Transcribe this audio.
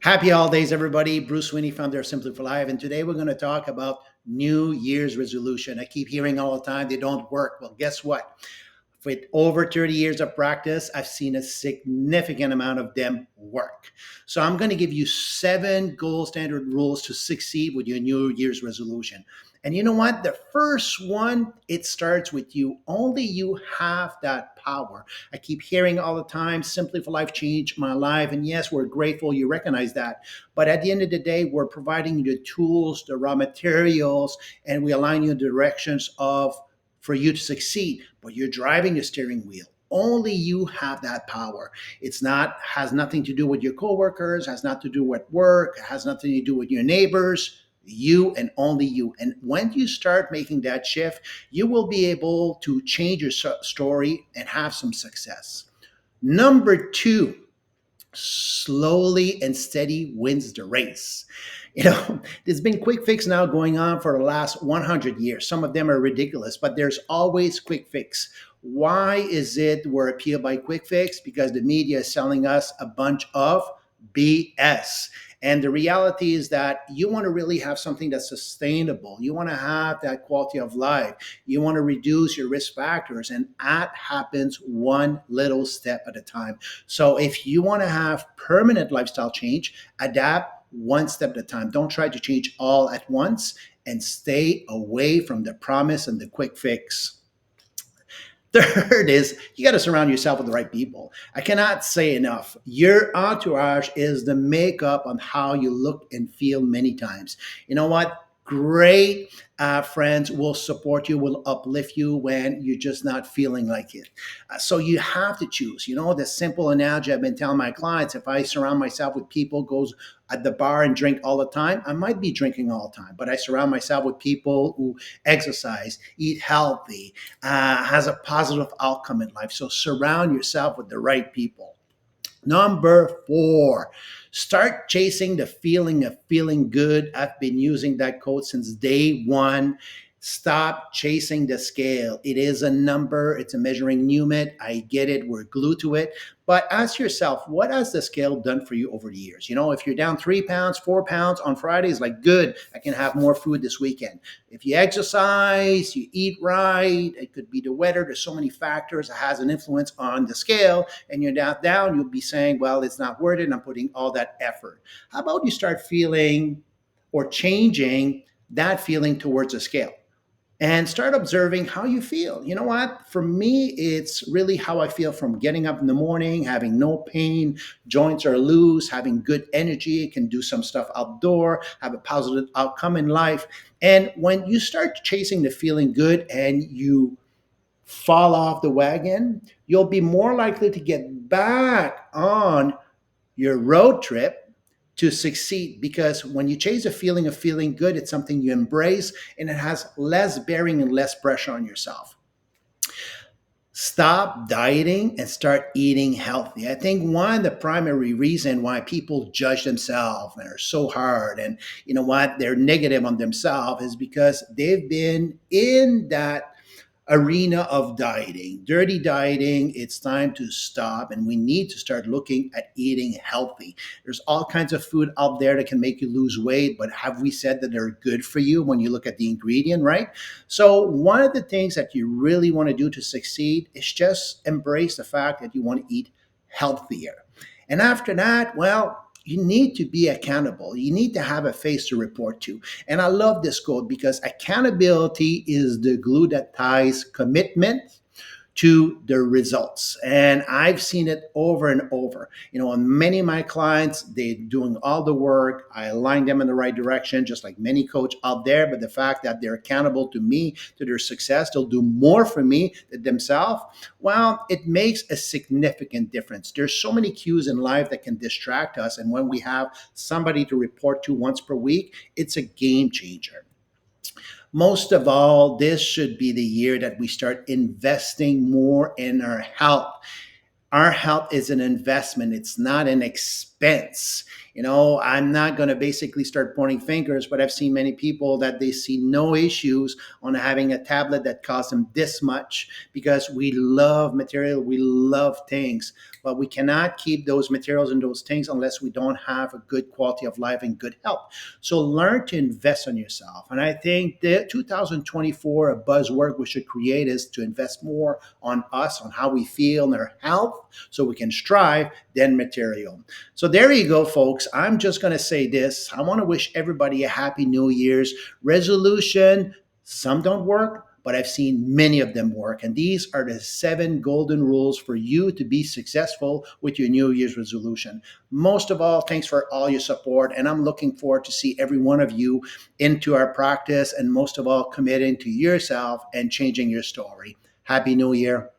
Happy holidays, everybody. Bruce Sweeney, founder of Simply for Life. And today we're going to talk about New Year's resolution. I keep hearing all the time they don't work. Well, guess what? With over 30 years of practice, I've seen a significant amount of them work. So I'm going to give you seven gold standard rules to succeed with your New Year's resolution. And you know what? The first one, it starts with you. Only you have that power. I keep hearing all the time, Simply for Life changed my life. And yes, we're grateful you recognize that. But at the end of the day, we're providing you the tools, the raw materials, and we align you in the directions of for you to succeed, but you're driving the steering wheel. Only you have that power. It's not has nothing to do with your coworkers, has nothing to do with work, has nothing to do with your neighbors. You and only you. And when you start making that shift, you will be able to change your story and have some success. Number two, slowly and steady wins the race. There's been quick fix now going on for the last 100 years. Some of them are ridiculous, but there's always quick fix. Why is it we're appealed by quick fix? Because the media is selling us a bunch of BS. And the reality is that you want to really have something that's sustainable. You want to have that quality of life. You want to reduce your risk factors. And that happens one little step at a time. So if you want to have permanent lifestyle change, adapt one step at a time. Don't try to change all at once and stay away from the promise and the quick fix. Third is you got to surround yourself with the right people. I cannot say enough. Your entourage is the makeup on how you look and feel many times. You know what? Great friends will support you, will uplift you when you're just not feeling like it. So you have to choose. The simple analogy I've been telling my clients: if I surround myself with people goes at the bar and drink all the time, I might be drinking all the time. But I surround myself with people who exercise, eat healthy, has a positive outcome in life. So surround yourself with the right people. Number four, start chasing the feeling of feeling good. I've been using that quote since day one. Stop chasing the scale. It is a number, it's a measuring unit. I get it, we're glued to it. But ask yourself, what has the scale done for you over the years? If you're down 3 pounds, 4 pounds on Fridays, like good, I can have more food this weekend. If you exercise, you eat right, it could be the weather. There's so many factors that has an influence on the scale, and you're down, you'll be saying, well, it's not worth it. I'm putting all that effort. How about you start feeling or changing that feeling towards a scale? And start observing how you feel. You know what? For me, it's really how I feel from getting up in the morning, having no pain, joints are loose, having good energy, can do some stuff outdoor, have a positive outcome in life. And when you start chasing the feeling good and you fall off the wagon, you'll be more likely to get back on your road trip to succeed, because when you chase a feeling of feeling good, it's something you embrace and it has less bearing and less pressure on yourself. Stop dieting and start eating healthy. I think one of the primary reason why people judge themselves and are so hard, and they're negative on themselves, is because they've been in that arena of dieting, dirty dieting. It's time to stop, and we need to start looking at eating healthy. There's all kinds of food out there that can make you lose weight, but have we said that they're good for you when you look at the ingredient, right? So one of the things that you really want to do to succeed is just embrace the fact that you want to eat healthier. And after that, well, you need to be accountable. You need to have a face to report to. And I love this quote because accountability is the glue that ties commitment to the results. And I've seen it over and over. On many of my clients, they're doing all the work. I align them in the right direction, just like many coach out there. But the fact that they're accountable to me, to their success, they'll do more for me than themselves. Well, it makes a significant difference. There's so many cues in life that can distract us. And when we have somebody to report to once per week, it's a game changer. Most of all, this should be the year that we start investing more in our health. Our health is an investment, it's not an expense. I'm not going to basically start pointing fingers, but I've seen many people that they see no issues on having a tablet that costs them this much because we love material, we love things, but we cannot keep those materials and those things unless we don't have a good quality of life and good health. So learn to invest on yourself. And I think the 2024, a buzzword we should create is to invest more on us, on how we feel and our health so we can strive than material. So there you go, folks. I'm just going to say this. I want to wish everybody a happy New Year's resolution. Some don't work, but I've seen many of them work. And these are the 7 golden rules for you to be successful with your New Year's resolution. Most of all, thanks for all your support. And I'm looking forward to see every one of you into our practice and most of all, committing to yourself and changing your story. Happy New Year.